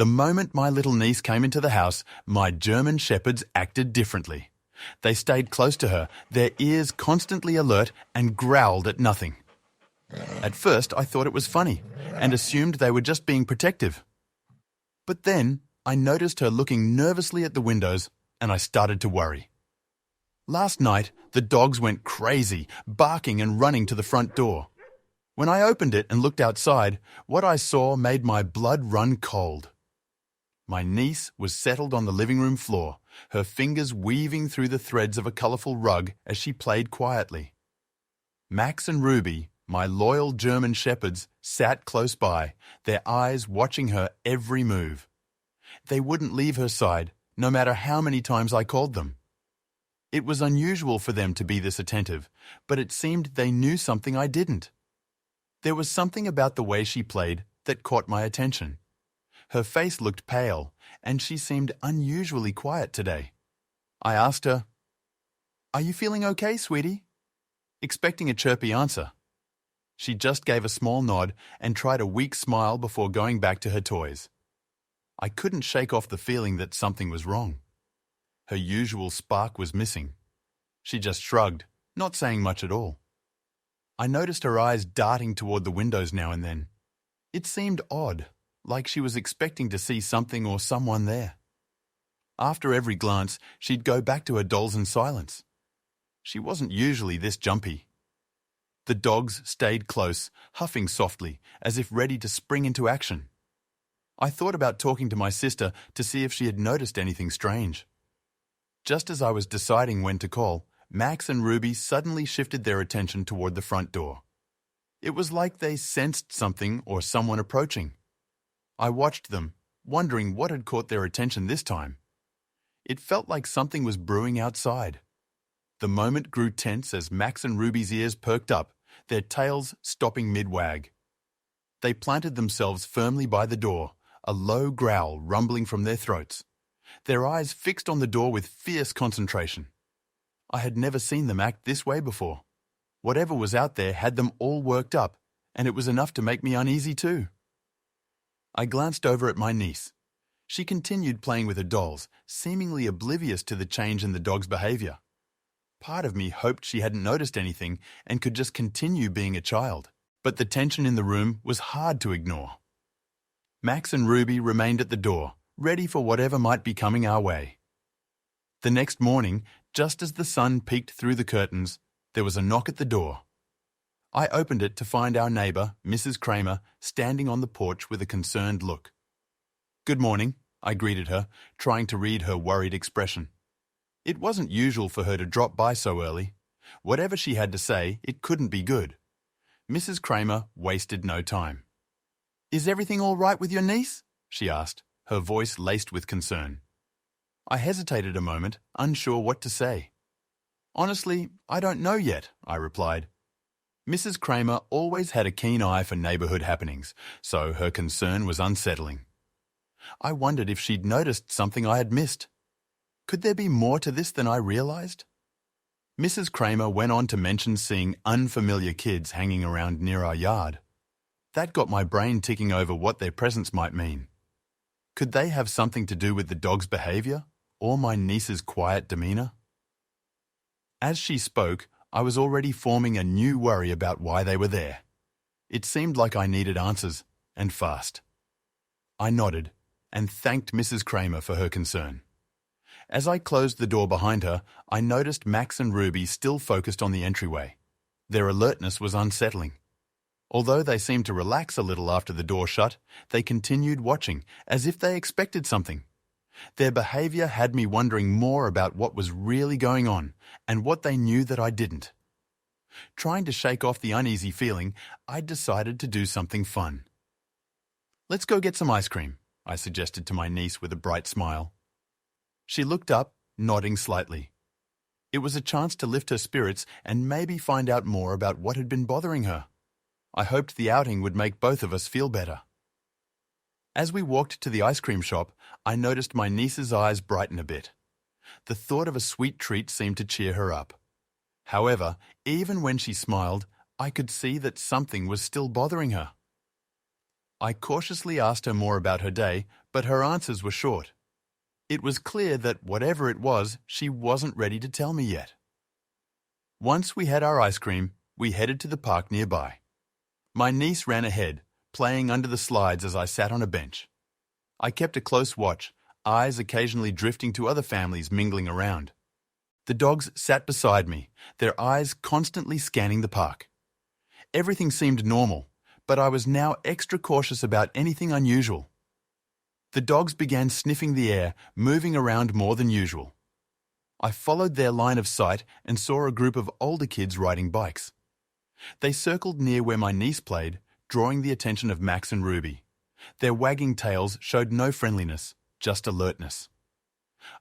The moment my little niece came into the house, my German shepherds acted differently. They stayed close to her, their ears constantly alert, and growled at nothing. At first, I thought it was funny and assumed they were just being protective. But then, I noticed her looking nervously at the windows, and I started to worry. Last night, the dogs went crazy, barking and running to the front door. When I opened it and looked outside, what I saw made my blood run cold. My niece was settled on the living room floor, her fingers weaving through the threads of a colourful rug as she played quietly. Max and Ruby, my loyal German shepherds, sat close by, their eyes watching her every move. They wouldn't leave her side, no matter how many times I called them. It was unusual for them to be this attentive, but it seemed they knew something I didn't. There was something about the way she played that caught my attention. Her face looked pale, and she seemed unusually quiet today. I asked her, "Are you feeling okay, sweetie?" expecting a chirpy answer. She just gave a small nod and tried a weak smile before going back to her toys. I couldn't shake off the feeling that something was wrong. Her usual spark was missing. She just shrugged, not saying much at all. I noticed her eyes darting toward the windows now and then. It seemed odd, like she was expecting to see something or someone there. After every glance, she'd go back to her dolls in silence. She wasn't usually this jumpy. The dogs stayed close, huffing softly, as if ready to spring into action. I thought about talking to my sister to see if she had noticed anything strange. Just as I was deciding when to call, Max and Ruby suddenly shifted their attention toward the front door. It was like they sensed something or someone approaching. I watched them, wondering what had caught their attention this time. It felt like something was brewing outside. The moment grew tense as Max and Ruby's ears perked up, their tails stopping mid-wag. They planted themselves firmly by the door, a low growl rumbling from their throats, their eyes fixed on the door with fierce concentration. I had never seen them act this way before. Whatever was out there had them all worked up, and it was enough to make me uneasy too. I glanced over at my niece. She continued playing with her dolls, seemingly oblivious to the change in the dog's behavior. Part of me hoped she hadn't noticed anything and could just continue being a child, but the tension in the room was hard to ignore. Max and Ruby remained at the door, ready for whatever might be coming our way. The next morning, just as the sun peeked through the curtains, there was a knock at the door. I opened it to find our neighbour, Mrs. Kramer, standing on the porch with a concerned look. "Good morning," I greeted her, trying to read her worried expression. It wasn't usual for her to drop by so early. Whatever she had to say, it couldn't be good. Mrs. Kramer wasted no time. "Is everything all right with your niece?" she asked, her voice laced with concern. I hesitated a moment, unsure what to say. "Honestly, I don't know yet," I replied. Mrs. Kramer always had a keen eye for neighbourhood happenings, so her concern was unsettling. I wondered if she'd noticed something I had missed. Could there be more to this than I realised? Mrs. Kramer went on to mention seeing unfamiliar kids hanging around near our yard. That got my brain ticking over what their presence might mean. Could they have something to do with the dog's behaviour, or my niece's quiet demeanour? As she spoke, I was already forming a new worry about why they were there. It seemed like I needed answers, and fast. I nodded, and thanked Mrs. Kramer for her concern. As I closed the door behind her, I noticed Max and Ruby still focused on the entryway. Their alertness was unsettling. Although they seemed to relax a little after the door shut, they continued watching, as if they expected something. Their behaviour had me wondering more about what was really going on, and what they knew that I didn't. Trying to shake off the uneasy feeling, I decided to do something fun. "Let's go get some ice cream," I suggested to my niece with a bright smile. She looked up, nodding slightly. It was a chance to lift her spirits and maybe find out more about what had been bothering her. I hoped the outing would make both of us feel better. As we walked to the ice cream shop, I noticed my niece's eyes brighten a bit. The thought of a sweet treat seemed to cheer her up. However, even when she smiled, I could see that something was still bothering her. I cautiously asked her more about her day, but her answers were short. It was clear that whatever it was, she wasn't ready to tell me yet. Once we had our ice cream, we headed to the park nearby. My niece ran ahead, playing under the slides as I sat on a bench. I kept a close watch, eyes occasionally drifting to other families mingling around. The dogs sat beside me, their eyes constantly scanning the park. Everything seemed normal, but I was now extra cautious about anything unusual. The dogs began sniffing the air, moving around more than usual. I followed their line of sight and saw a group of older kids riding bikes. They circled near where my niece played, drawing the attention of Max and Ruby. Their wagging tails showed no friendliness, just alertness.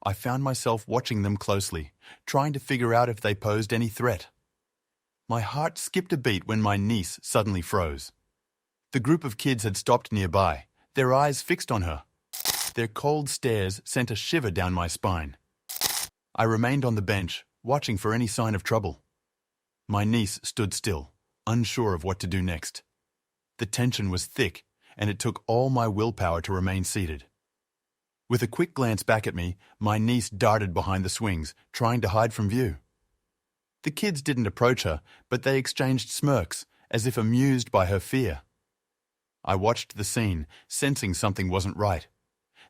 I found myself watching them closely, trying to figure out if they posed any threat. My heart skipped a beat when my niece suddenly froze. The group of kids had stopped nearby, their eyes fixed on her. Their cold stares sent a shiver down my spine. I remained on the bench, watching for any sign of trouble. My niece stood still, unsure of what to do next. The tension was thick, and it took all my willpower to remain seated. With a quick glance back at me, my niece darted behind the swings, trying to hide from view. The kids didn't approach her, but they exchanged smirks, as if amused by her fear. I watched the scene, sensing something wasn't right.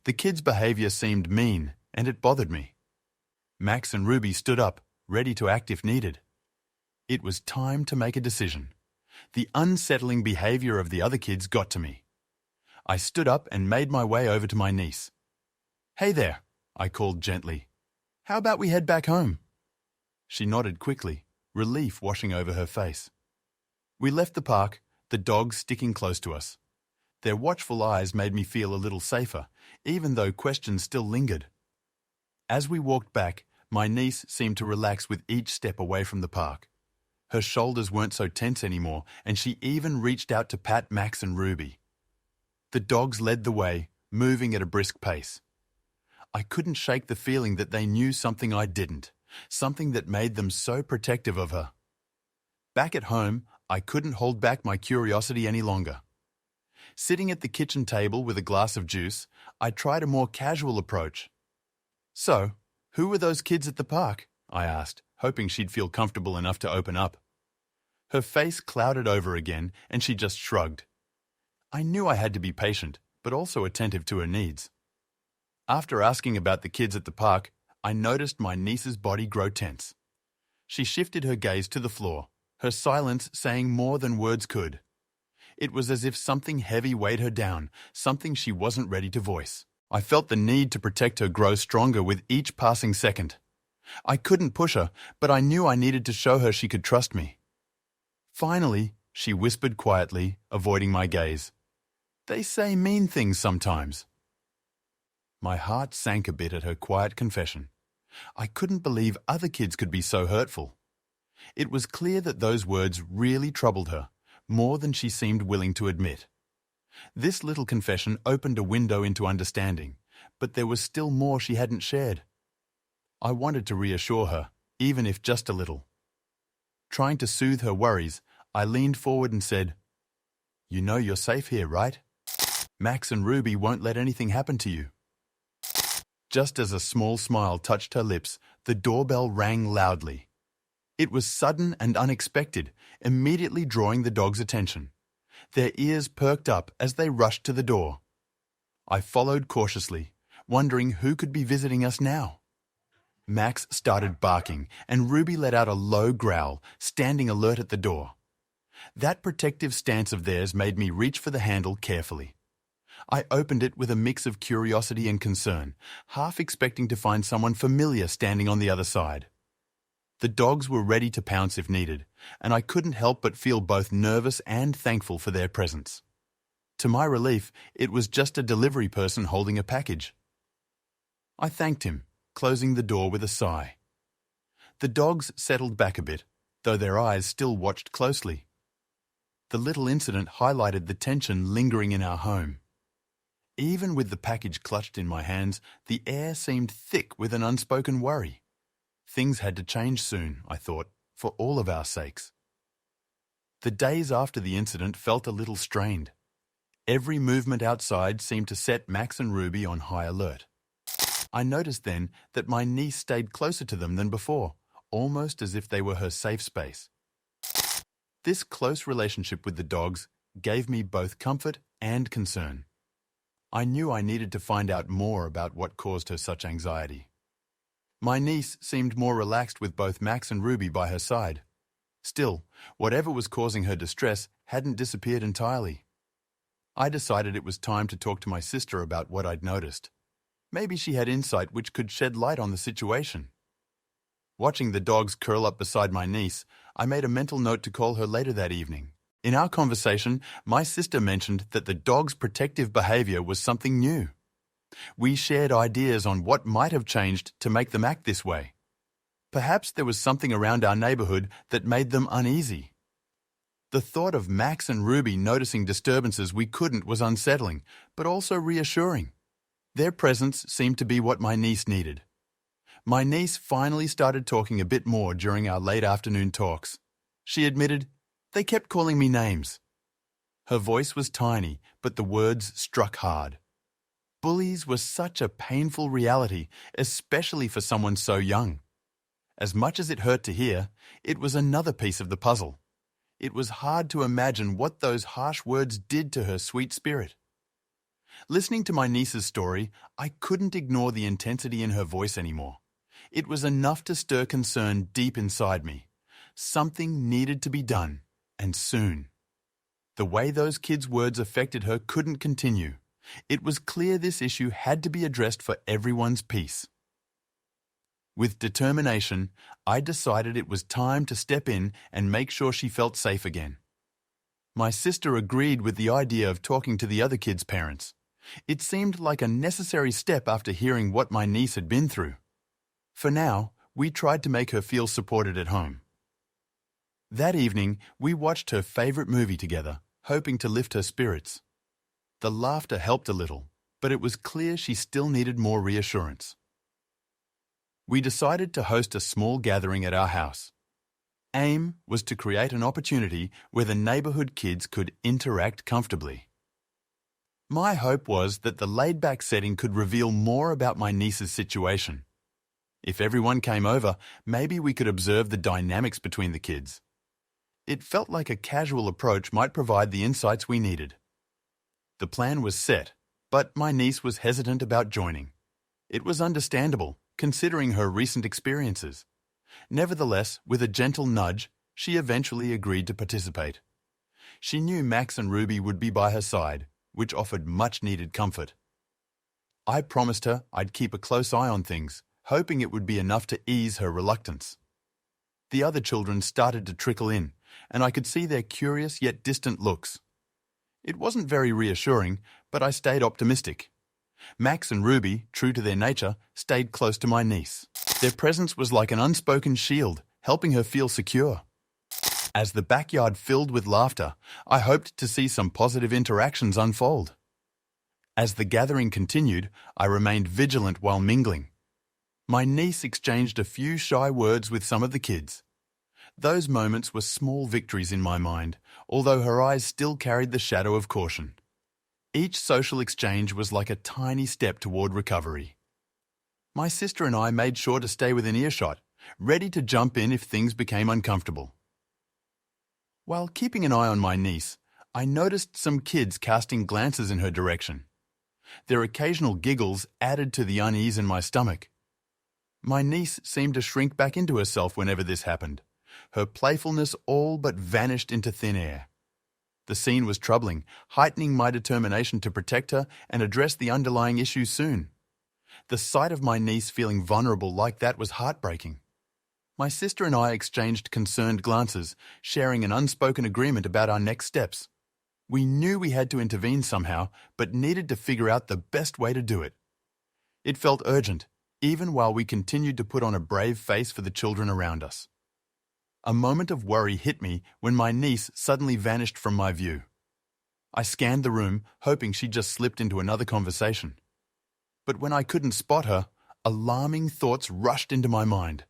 The kids' behavior seemed mean, and it bothered me. Max and Ruby stood up, ready to act if needed. It was time to make a decision. The unsettling behavior of the other kids got to me. I stood up and made my way over to my niece. "Hey there," I called gently. "How about we head back home?" She nodded quickly, relief washing over her face. We left the park, the dogs sticking close to us. Their watchful eyes made me feel a little safer, even though questions still lingered. As we walked back, my niece seemed to relax with each step away from the park. Her shoulders weren't so tense anymore, and she even reached out to pat Max and Ruby. The dogs led the way, moving at a brisk pace. I couldn't shake the feeling that they knew something I didn't, something that made them so protective of her. Back at home, I couldn't hold back my curiosity any longer. Sitting at the kitchen table with a glass of juice, I tried a more casual approach. "So, who were those kids at the park?" I asked, hoping she'd feel comfortable enough to open up. Her face clouded over again, and she just shrugged. I knew I had to be patient, but also attentive to her needs. After asking about the kids at the park, I noticed my niece's body grow tense. She shifted her gaze to the floor, her silence saying more than words could. It was as if something heavy weighed her down, something she wasn't ready to voice. I felt the need to protect her grow stronger with each passing second. I couldn't push her, but I knew I needed to show her she could trust me. Finally, she whispered quietly, avoiding my gaze. "They say mean things sometimes." My heart sank a bit at her quiet confession. I couldn't believe other kids could be so hurtful. It was clear that those words really troubled her, more than she seemed willing to admit. This little confession opened a window into understanding, but there was still more she hadn't shared. I wanted to reassure her, even if just a little. Trying to soothe her worries, I leaned forward and said, "You know you're safe here, right? Max and Ruby won't let anything happen to you." Just as a small smile touched her lips, the doorbell rang loudly. It was sudden and unexpected, immediately drawing the dogs' attention. Their ears perked up as they rushed to the door. I followed cautiously, wondering who could be visiting us now. Max started barking, and Ruby let out a low growl, standing alert at the door. That protective stance of theirs made me reach for the handle carefully. I opened it with a mix of curiosity and concern, half expecting to find someone familiar standing on the other side. The dogs were ready to pounce if needed, and I couldn't help but feel both nervous and thankful for their presence. To my relief, it was just a delivery person holding a package. I thanked him, closing the door with a sigh. The dogs settled back a bit, though their eyes still watched closely. The little incident highlighted the tension lingering in our home. Even with the package clutched in my hands, the air seemed thick with an unspoken worry. Things had to change soon, I thought, for all of our sakes. The days after the incident felt a little strained. Every movement outside seemed to set Max and Ruby on high alert. I noticed then that my niece stayed closer to them than before, almost as if they were her safe space. This close relationship with the dogs gave me both comfort and concern. I knew I needed to find out more about what caused her such anxiety. My niece seemed more relaxed with both Max and Ruby by her side. Still, whatever was causing her distress hadn't disappeared entirely. I decided it was time to talk to my sister about what I'd noticed. Maybe she had insight which could shed light on the situation. Watching the dogs curl up beside my niece, I made a mental note to call her later that evening. In our conversation, my sister mentioned that the dog's protective behavior was something new. We shared ideas on what might have changed to make them act this way. Perhaps there was something around our neighborhood that made them uneasy. The thought of Max and Ruby noticing disturbances we couldn't was unsettling, but also reassuring. Their presence seemed to be what my niece needed. My niece finally started talking a bit more during our late afternoon talks. She admitted, "They kept calling me names." Her voice was tiny, but the words struck hard. Bullies were such a painful reality, especially for someone so young. As much as it hurt to hear, it was another piece of the puzzle. It was hard to imagine what those harsh words did to her sweet spirit. Listening to my niece's story, I couldn't ignore the intensity in her voice anymore. It was enough to stir concern deep inside me. Something needed to be done, and soon. The way those kids' words affected her couldn't continue. It was clear this issue had to be addressed for everyone's peace. With determination, I decided it was time to step in and make sure she felt safe again. My sister agreed with the idea of talking to the other kids' parents. It seemed like a necessary step after hearing what my niece had been through. For now, we tried to make her feel supported at home. That evening, we watched her favorite movie together, hoping to lift her spirits. The laughter helped a little, but it was clear she still needed more reassurance. We decided to host a small gathering at our house. Aim was to create an opportunity where the neighborhood kids could interact comfortably. My hope was that the laid-back setting could reveal more about my niece's situation. If everyone came over, maybe we could observe the dynamics between the kids. It felt like a casual approach might provide the insights we needed. The plan was set, but my niece was hesitant about joining. It was understandable, considering her recent experiences. Nevertheless, with a gentle nudge, she eventually agreed to participate. She knew Max and Ruby would be by her side, which offered much-needed comfort. I promised her I'd keep a close eye on things, hoping it would be enough to ease her reluctance. The other children started to trickle in, and I could see their curious yet distant looks. It wasn't very reassuring, but I stayed optimistic. Max and Ruby, true to their nature, stayed close to my niece. Their presence was like an unspoken shield, helping her feel secure. As the backyard filled with laughter, I hoped to see some positive interactions unfold. As the gathering continued, I remained vigilant while mingling. My niece exchanged a few shy words with some of the kids. Those moments were small victories in my mind, although her eyes still carried the shadow of caution. Each social exchange was like a tiny step toward recovery. My sister and I made sure to stay within earshot, ready to jump in if things became uncomfortable. While keeping an eye on my niece, I noticed some kids casting glances in her direction. Their occasional giggles added to the unease in my stomach. My niece seemed to shrink back into herself whenever this happened. Her playfulness all but vanished into thin air. The scene was troubling, heightening my determination to protect her and address the underlying issue soon. The sight of my niece feeling vulnerable like that was heartbreaking. My sister and I exchanged concerned glances, sharing an unspoken agreement about our next steps. We knew we had to intervene somehow, but needed to figure out the best way to do it. It felt urgent, even while we continued to put on a brave face for the children around us. A moment of worry hit me when my niece suddenly vanished from my view. I scanned the room, hoping she'd just slipped into another conversation. But when I couldn't spot her, alarming thoughts rushed into my mind.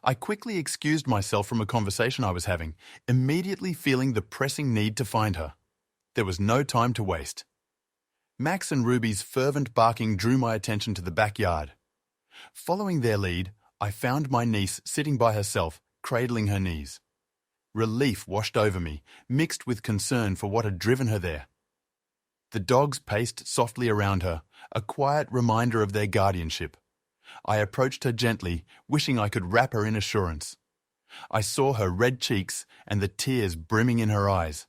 I quickly excused myself from a conversation I was having, immediately feeling the pressing need to find her. There was no time to waste. Max and Ruby's fervent barking drew my attention to the backyard. Following their lead, I found my niece sitting by herself, cradling her knees. Relief washed over me, mixed with concern for what had driven her there. The dogs paced softly around her, a quiet reminder of their guardianship. I approached her gently, wishing I could wrap her in assurance. I saw her red cheeks and the tears brimming in her eyes.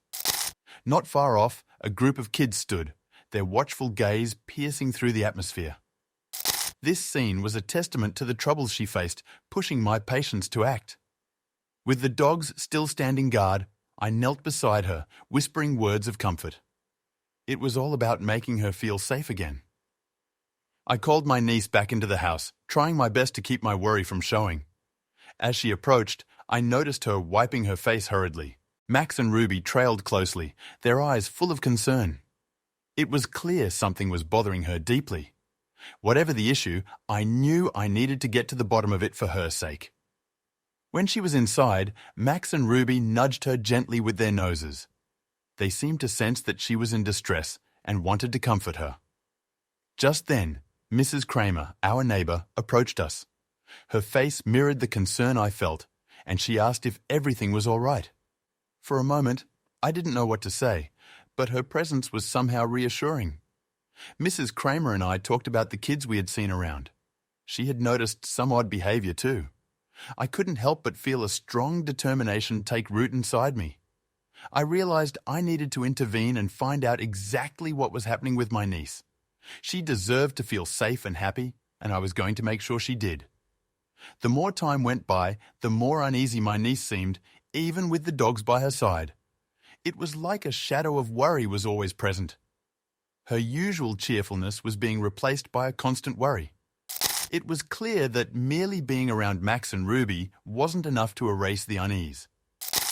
Not far off, a group of kids stood, their watchful gaze piercing through the atmosphere. This scene was a testament to the troubles she faced, pushing my patience to act. With the dogs still standing guard, I knelt beside her, whispering words of comfort. It was all about making her feel safe again. I called my niece back into the house, trying my best to keep my worry from showing. As she approached, I noticed her wiping her face hurriedly. Max and Ruby trailed closely, their eyes full of concern. It was clear something was bothering her deeply. Whatever the issue, I knew I needed to get to the bottom of it for her sake. When she was inside, Max and Ruby nudged her gently with their noses. They seemed to sense that she was in distress and wanted to comfort her. Just then, Mrs. Kramer, our neighbor, approached us. Her face mirrored the concern I felt, and she asked if everything was all right. For a moment, I didn't know what to say, but her presence was somehow reassuring. Mrs. Kramer and I talked about the kids we had seen around. She had noticed some odd behavior too. I couldn't help but feel a strong determination take root inside me. I realized I needed to intervene and find out exactly what was happening with my niece. She deserved to feel safe and happy, and I was going to make sure she did. The more time went by, the more uneasy my niece seemed, even with the dogs by her side. It was like a shadow of worry was always present. Her usual cheerfulness was being replaced by a constant worry. It was clear that merely being around Max and Ruby wasn't enough to erase the unease.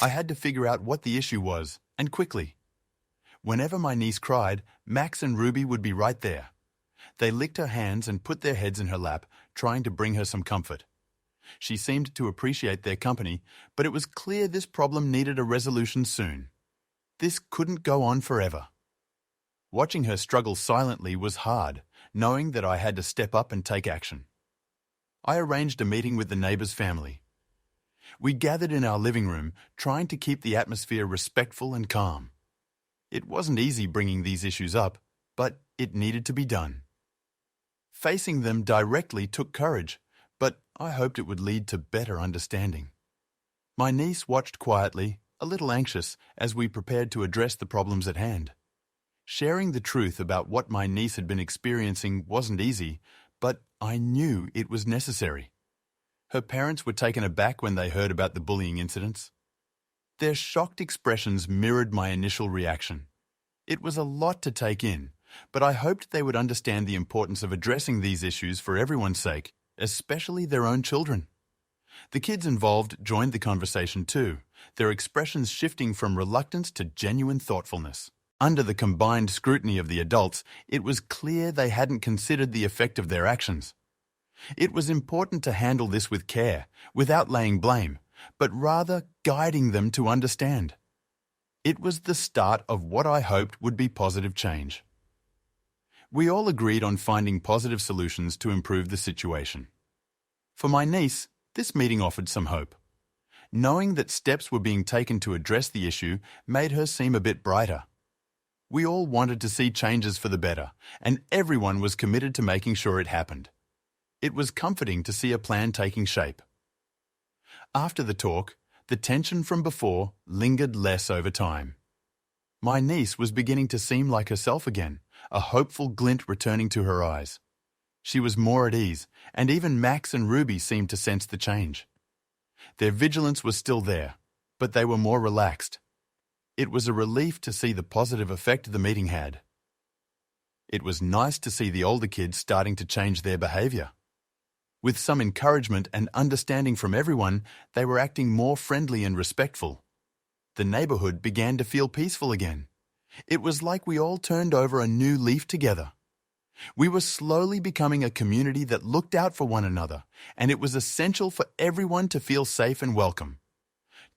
I had to figure out what the issue was, and quickly. Whenever my niece cried, Max and Ruby would be right there. They licked her hands and put their heads in her lap, trying to bring her some comfort. She seemed to appreciate their company, but it was clear this problem needed a resolution soon. This couldn't go on forever. Watching her struggle silently was hard, knowing that I had to step up and take action. I arranged a meeting with the neighbor's family. We gathered in our living room, trying to keep the atmosphere respectful and calm. It wasn't easy bringing these issues up, but it needed to be done. Facing them directly took courage, but I hoped it would lead to better understanding. My niece watched quietly, a little anxious, as we prepared to address the problems at hand. Sharing the truth about what my niece had been experiencing wasn't easy, but I knew it was necessary. Her parents were taken aback when they heard about the bullying incidents. Their shocked expressions mirrored my initial reaction. It was a lot to take in, but I hoped they would understand the importance of addressing these issues for everyone's sake, especially their own children. The kids involved joined the conversation too, their expressions shifting from reluctance to genuine thoughtfulness. Under the combined scrutiny of the adults, it was clear they hadn't considered the effect of their actions. It was important to handle this with care, without laying blame, but rather guiding them to understand. It was the start of what I hoped would be positive change. We all agreed on finding positive solutions to improve the situation. For my niece, this meeting offered some hope. Knowing that steps were being taken to address the issue made her seem a bit brighter. We all wanted to see changes for the better, and everyone was committed to making sure it happened. It was comforting to see a plan taking shape. After the talk, the tension from before lingered less over time. My niece was beginning to seem like herself again, a hopeful glint returning to her eyes. She was more at ease, and even Max and Ruby seemed to sense the change. Their vigilance was still there, but they were more relaxed. It was a relief to see the positive effect the meeting had. It was nice to see the older kids starting to change their behavior. With some encouragement and understanding from everyone, they were acting more friendly and respectful. The neighborhood began to feel peaceful again. It was like we all turned over a new leaf together. We were slowly becoming a community that looked out for one another, and it was essential for everyone to feel safe and welcome.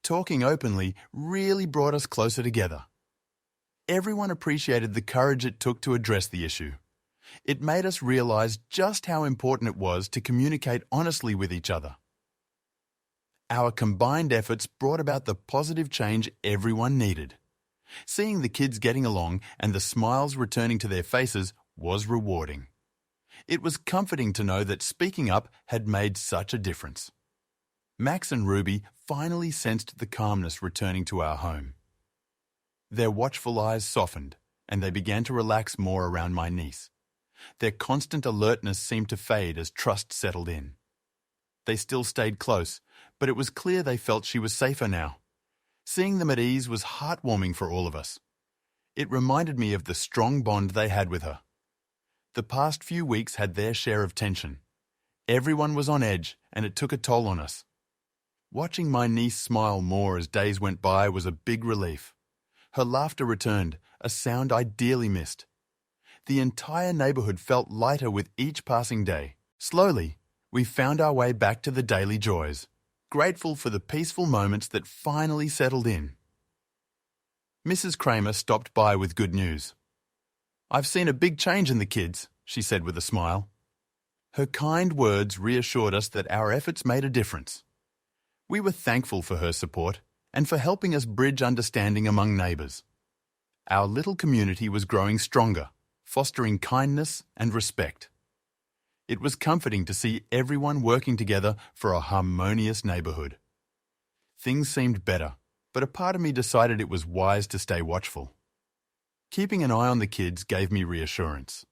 Talking openly really brought us closer together. Everyone appreciated the courage it took to address the issue. It made us realize just how important it was to communicate honestly with each other. Our combined efforts brought about the positive change everyone needed. Seeing the kids getting along and the smiles returning to their faces was rewarding. It was comforting to know that speaking up had made such a difference. Max and Ruby finally sensed the calmness returning to our home. Their watchful eyes softened, and they began to relax more around my niece. Their constant alertness seemed to fade as trust settled in. They still stayed close, but it was clear they felt she was safer now. Seeing them at ease was heartwarming for all of us. It reminded me of the strong bond they had with her. The past few weeks had their share of tension. Everyone was on edge, and it took a toll on us. Watching my niece smile more as days went by was a big relief. Her laughter returned, a sound I dearly missed. The entire neighborhood felt lighter with each passing day. Slowly, we found our way back to the daily joys, grateful for the peaceful moments that finally settled in. Mrs. Kramer stopped by with good news. "I've seen a big change in the kids," she said with a smile. Her kind words reassured us that our efforts made a difference. We were thankful for her support and for helping us bridge understanding among neighbors. Our little community was growing stronger, fostering kindness and respect. It was comforting to see everyone working together for a harmonious neighborhood. Things seemed better, but a part of me decided it was wise to stay watchful. Keeping an eye on the kids gave me reassurance.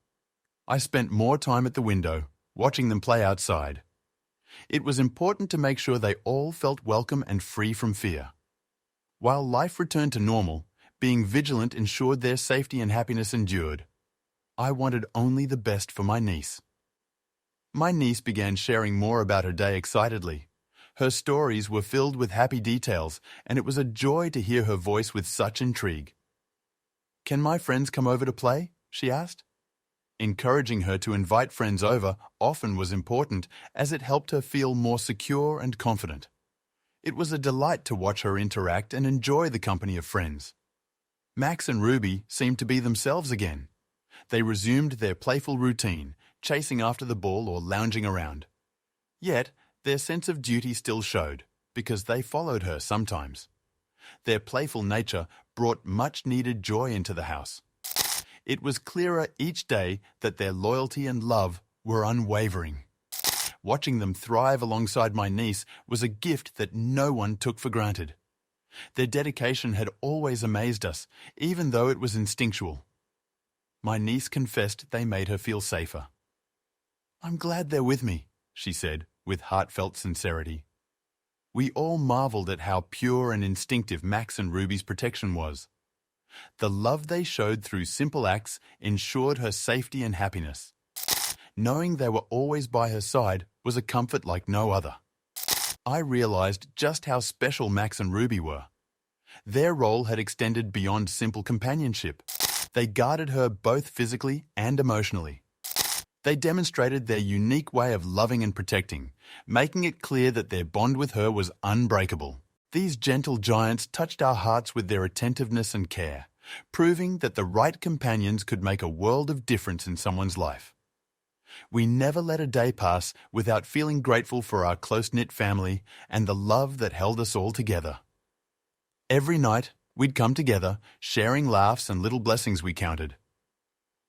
I spent more time at the window, watching them play outside. It was important to make sure they all felt welcome and free from fear. While life returned to normal, being vigilant ensured their safety and happiness endured. I wanted only the best for my niece. My niece began sharing more about her day excitedly. Her stories were filled with happy details, and it was a joy to hear her voice with such intrigue. "Can my friends come over to play?" she asked. Encouraging her to invite friends over often was important, as it helped her feel more secure and confident. It was a delight to watch her interact and enjoy the company of friends. Max and Ruby seemed to be themselves again. They resumed their playful routine, chasing after the ball or lounging around. Yet, their sense of duty still showed, because they followed her sometimes. Their playful nature brought much-needed joy into the house. It was clearer each day that their loyalty and love were unwavering. Watching them thrive alongside my niece was a gift that no one took for granted. Their dedication had always amazed us, even though it was instinctual. My niece confessed they made her feel safer. "I'm glad they're with me," she said, with heartfelt sincerity. We all marveled at how pure and instinctive Max and Ruby's protection was. The love they showed through simple acts ensured her safety and happiness. Knowing they were always by her side was a comfort like no other. I realized just how special Max and Ruby were. Their role had extended beyond simple companionship. They guarded her both physically and emotionally. They demonstrated their unique way of loving and protecting, making it clear that their bond with her was unbreakable. These gentle giants touched our hearts with their attentiveness and care, proving that the right companions could make a world of difference in someone's life. We never let a day pass without feeling grateful for our close-knit family and the love that held us all together. Every night, we'd come together, sharing laughs and little blessings we counted.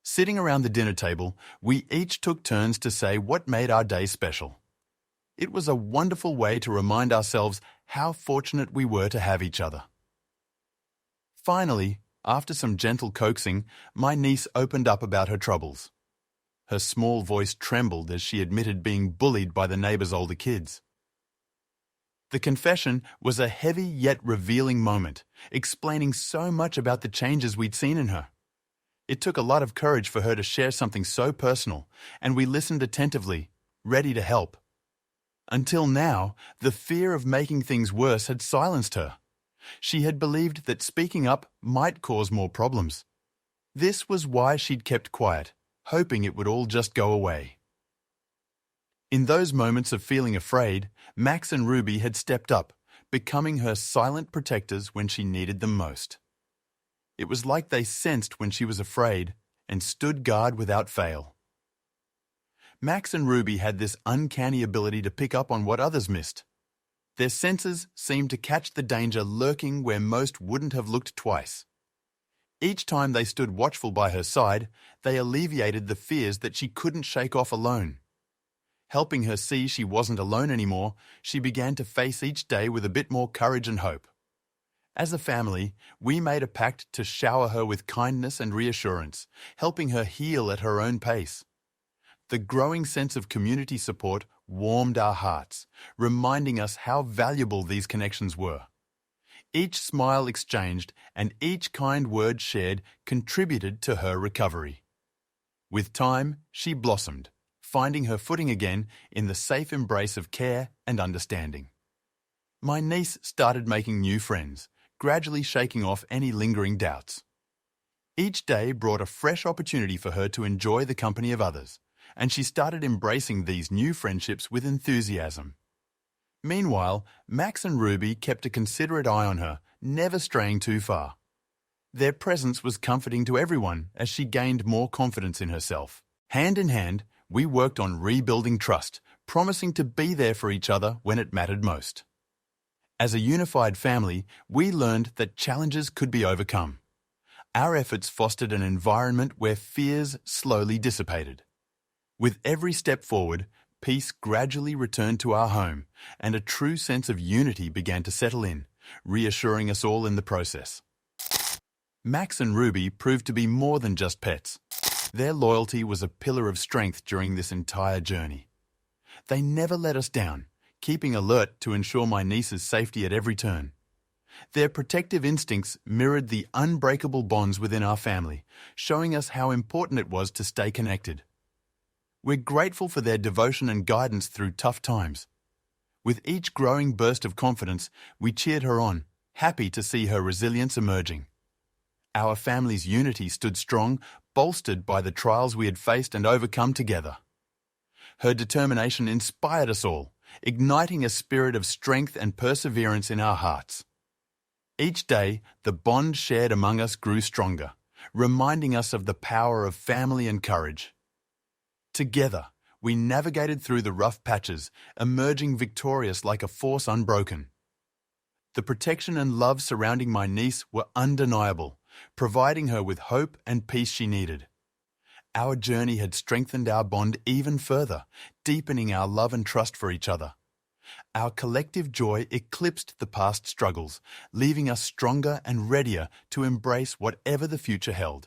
Sitting around the dinner table, we each took turns to say what made our day special. It was a wonderful way to remind ourselves how fortunate we were to have each other. Finally, after some gentle coaxing, my niece opened up about her troubles. Her small voice trembled as she admitted being bullied by the neighbor's older kids. The confession was a heavy yet revealing moment, explaining so much about the changes we'd seen in her. It took a lot of courage for her to share something so personal, and we listened attentively, ready to help. Until now, the fear of making things worse had silenced her. She had believed that speaking up might cause more problems. This was why she'd kept quiet, hoping it would all just go away. In those moments of feeling afraid, Max and Ruby had stepped up, becoming her silent protectors when she needed them most. It was like they sensed when she was afraid and stood guard without fail. Max and Ruby had this uncanny ability to pick up on what others missed. Their senses seemed to catch the danger lurking where most wouldn't have looked twice. Each time they stood watchful by her side, they alleviated the fears that she couldn't shake off alone. Helping her see she wasn't alone anymore, she began to face each day with a bit more courage and hope. As a family, we made a pact to shower her with kindness and reassurance, helping her heal at her own pace. The growing sense of community support warmed our hearts, reminding us how valuable these connections were. Each smile exchanged and each kind word shared contributed to her recovery. With time, she blossomed, finding her footing again in the safe embrace of care and understanding. My niece started making new friends, gradually shaking off any lingering doubts. Each day brought a fresh opportunity for her to enjoy the company of others, and she started embracing these new friendships with enthusiasm. Meanwhile, Max and Ruby kept a considerate eye on her, never straying too far. Their presence was comforting to everyone as she gained more confidence in herself. Hand in hand, we worked on rebuilding trust, promising to be there for each other when it mattered most. As a unified family, we learned that challenges could be overcome. Our efforts fostered an environment where fears slowly dissipated. With every step forward, peace gradually returned to our home, and a true sense of unity began to settle in, reassuring us all in the process. Max and Ruby proved to be more than just pets. Their loyalty was a pillar of strength during this entire journey. They never let us down, keeping alert to ensure my niece's safety at every turn. Their protective instincts mirrored the unbreakable bonds within our family, showing us how important it was to stay connected. We're grateful for their devotion and guidance through tough times. With each growing burst of confidence, we cheered her on, happy to see her resilience emerging. Our family's unity stood strong, bolstered by the trials we had faced and overcome together. Her determination inspired us all, igniting a spirit of strength and perseverance in our hearts. Each day, the bond shared among us grew stronger, reminding us of the power of family and courage. Together, we navigated through the rough patches, emerging victorious like a force unbroken. The protection and love surrounding my niece were undeniable, providing her with hope and peace she needed. Our journey had strengthened our bond even further, deepening our love and trust for each other. Our collective joy eclipsed the past struggles, leaving us stronger and readier to embrace whatever the future held.